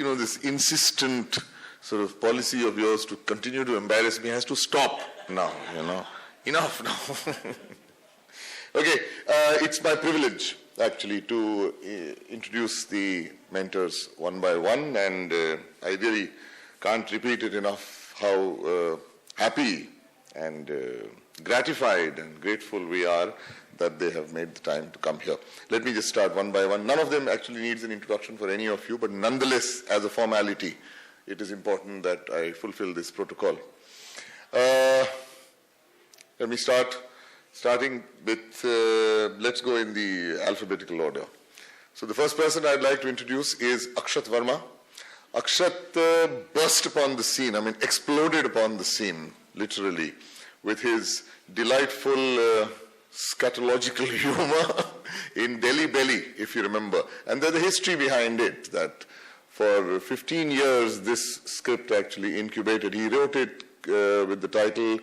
this insistent sort of policy of yours to continue to embarrass me has to stop now, Enough now. Okay, it's my privilege, actually, to introduce the mentors one by one, and I really can't repeat it enough how happy and gratified and grateful we are that they have made the time to come here. Let me just start one by one. None of them actually needs an introduction for any of you, but nonetheless, as a formality, it is important that I fulfill this protocol. Let me starting with, let's go in the alphabetical order. So the first person I'd like to introduce is Akshat Verma. Akshat burst upon the scene, exploded upon the scene, literally, with his delightful scatological humor in Delhi Belly, if you remember. And there's a history behind it, that for 15 years this script actually incubated. He wrote it with the title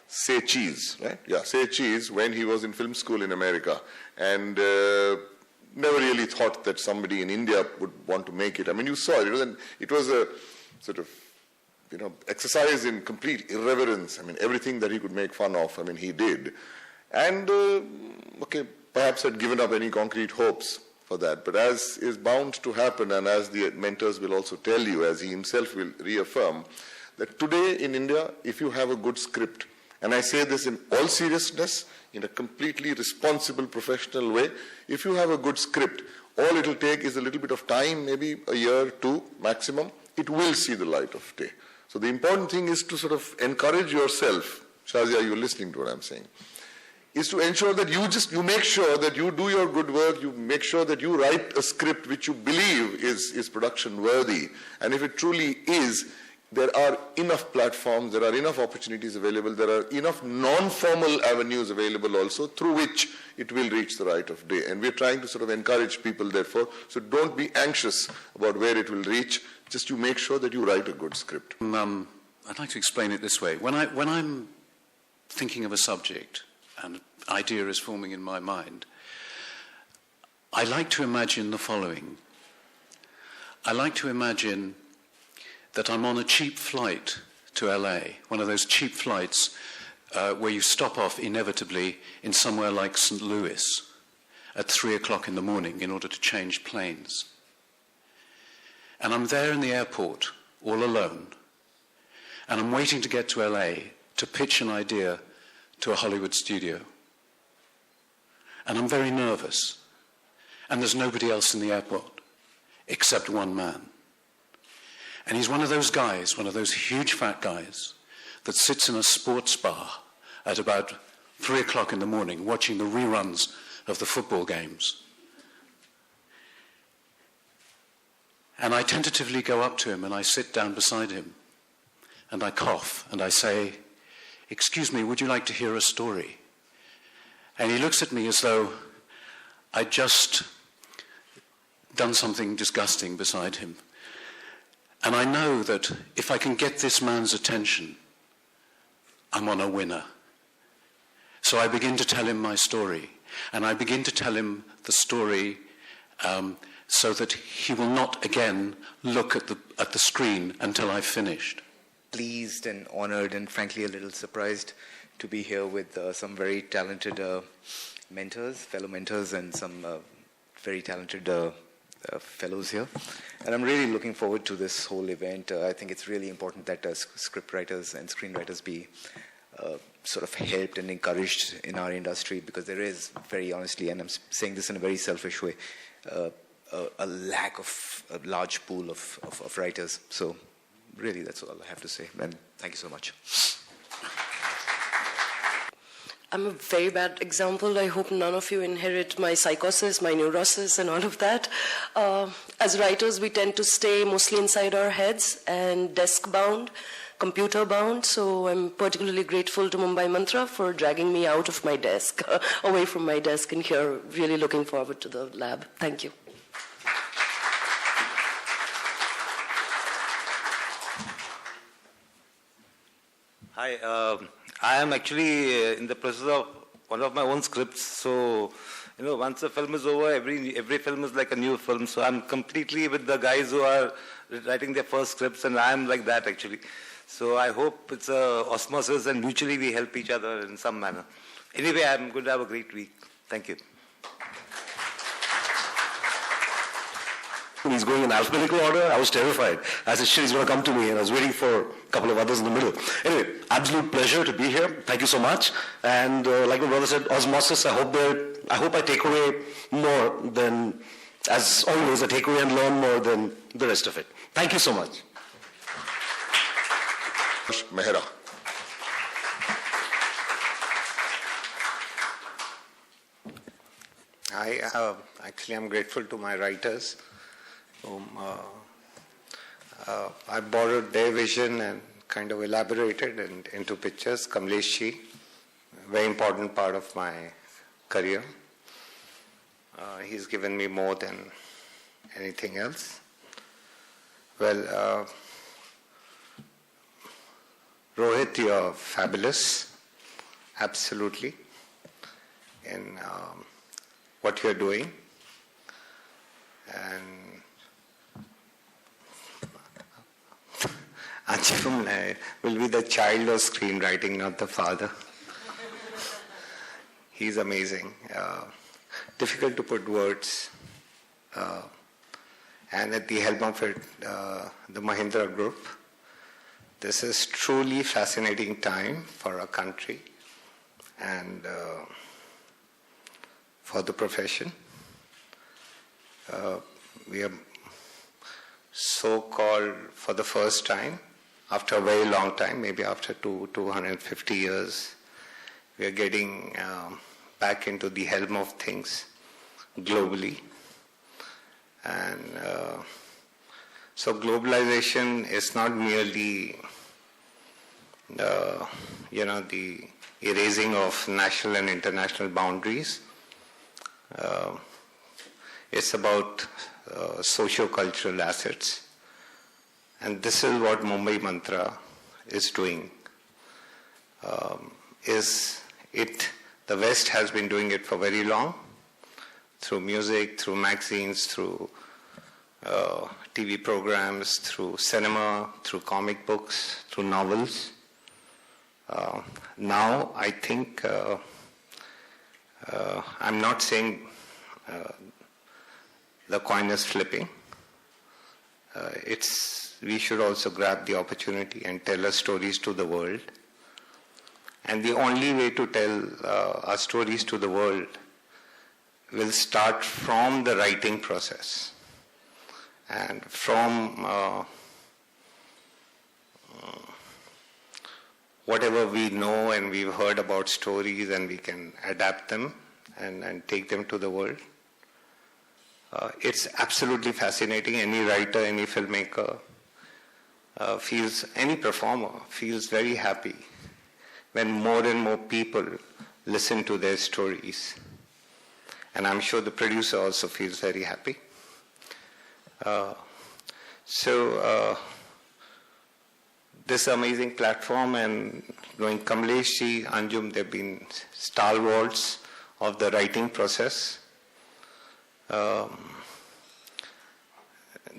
Say Cheese, right? Yeah, Say Cheese, when he was in film school in America. And never really thought that somebody in India would want to make it. You saw it. It was a sort of, exercise in complete irreverence. Everything that he could make fun of, he did. And, perhaps had given up any concrete hopes for that. But as is bound to happen, and as the mentors will also tell you, as he himself will reaffirm, that today in India, if you have a good script, and I say this in all seriousness, in a completely responsible, professional way, if you have a good script, all it will take is a little bit of time, maybe a year, 2 maximum, it will see the light of day. So the important thing is to sort of encourage yourself, Shazia, you're listening to what I'm saying, is to ensure that you make sure that you do your good work, you make sure that you write a script which you believe is production worthy. And if it truly is, there are enough platforms, there are enough opportunities available, there are enough non-formal avenues available also through which it will reach the light of day. And we're trying to sort of encourage people, therefore, so don't be anxious about where it will reach, just you make sure that you write a good script. I'd like to explain it this way. When I'm thinking of a subject and an idea is forming in my mind, I like to imagine the following. I like to imagine that I'm on a cheap flight to LA, one of those cheap flights where you stop off inevitably in somewhere like St. Louis at 3 o'clock in the morning in order to change planes. And I'm there in the airport, all alone, and I'm waiting to get to LA to pitch an idea to a Hollywood studio. And I'm very nervous, and there's nobody else in the airport except one man. And he's one of those guys, one of those huge fat guys that sits in a sports bar at about 3 o'clock in the morning watching the reruns of the football games. And I tentatively go up to him and I sit down beside him and I cough and I say, "Excuse me, would you like to hear a story?" And he looks at me as though I'd just done something disgusting beside him. And I know that if I can get this man's attention, I'm on a winner. So I begin to tell him my story. And I begin to tell him the story so that he will not again look at the screen until I've finished. Pleased and honored and frankly a little surprised to be here with some very talented fellow mentors, and some very talented fellows here. And I'm really looking forward to this whole event. I think it's really important that scriptwriters and screenwriters be sort of helped and encouraged in our industry, because there is, very honestly, and I'm saying this in a very selfish way, a lack of a large pool of writers. So really, that's all I have to say. And thank you so much. I'm a very bad example. I hope none of you inherit my psychosis, my neurosis, and all of that. As writers, we tend to stay mostly inside our heads and desk-bound, computer-bound. So I'm particularly grateful to Mumbai Mantra for dragging me out of my desk, away from my desk, and here, really looking forward to the lab. Thank you. Hi. I am actually in the process of one of my own scripts. So, once the film is over, every film is like a new film. So I'm completely with the guys who are writing their first scripts, and I am like that actually. So I hope it's a osmosis and mutually we help each other in some manner. Anyway, I'm going to have a great week. Thank you. He's going in alphabetical order. I was terrified. I said, shit, he's going to come to me, and I was waiting for a couple of others in the middle. Anyway, absolute pleasure to be here. Thank you so much. And like my brother said, osmosis, I hope I take away more than, as always, I take away and learn more than the rest of it. Thank you so much. Mehra. Actually, I'm grateful to my writers. I borrowed their vision and kind of elaborated into pictures. Kamlesh Ji, very important part of my career. He's given me more than anything else. Well, Rohit, you're fabulous, absolutely, in what you're doing. And Anjum will be the child of screenwriting, not the father. He's amazing. Difficult to put words. And at the helm of it, the Mahindra Group, this is truly fascinating time for our country and for the profession. We are so-called for the first time, after a very long time, maybe after 250 years, we are getting back into the helm of things globally. And so globalization is not merely the erasing of national and international boundaries. It's about socio-cultural assets. And this is what Mumbai Mantra is doing. The West has been doing it for very long, through music, through magazines, through TV programs, through cinema, through comic books, through novels. Now, I think, I'm not saying the coin is flipping. We should also grab the opportunity and tell our stories to the world. And the only way to tell our stories to the world will start from the writing process and from whatever we know and we've heard about stories, and we can adapt them and take them to the world. It's absolutely fascinating. Any writer, any filmmaker any performer feels very happy when more and more people listen to their stories. And I'm sure the producer also feels very happy. This amazing platform, and knowing Kamlesh Ji, Anjum, they've been stalwarts of the writing process. There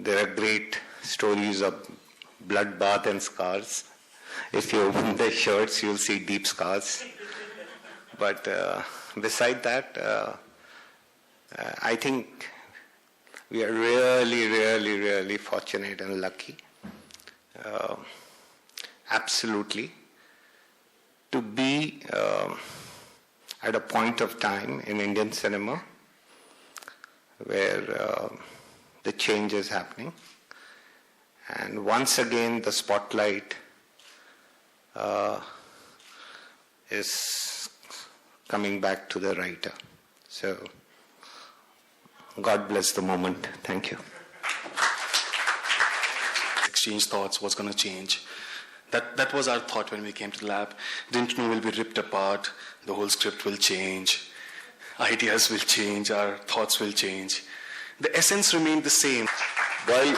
are great stories of bloodbath and scars. If you open their shirts, you'll see deep scars. But beside that, I think we are really, really, really fortunate and lucky, absolutely, to be at a point of time in Indian cinema where the change is happening. And once again, the spotlight is coming back to the writer. So, God bless the moment. Thank you. Exchange thoughts, what's going to change. That was our thought when we came to the lab. Didn't know we'll be ripped apart, the whole script will change, ideas will change, our thoughts will change. The essence remained the same. While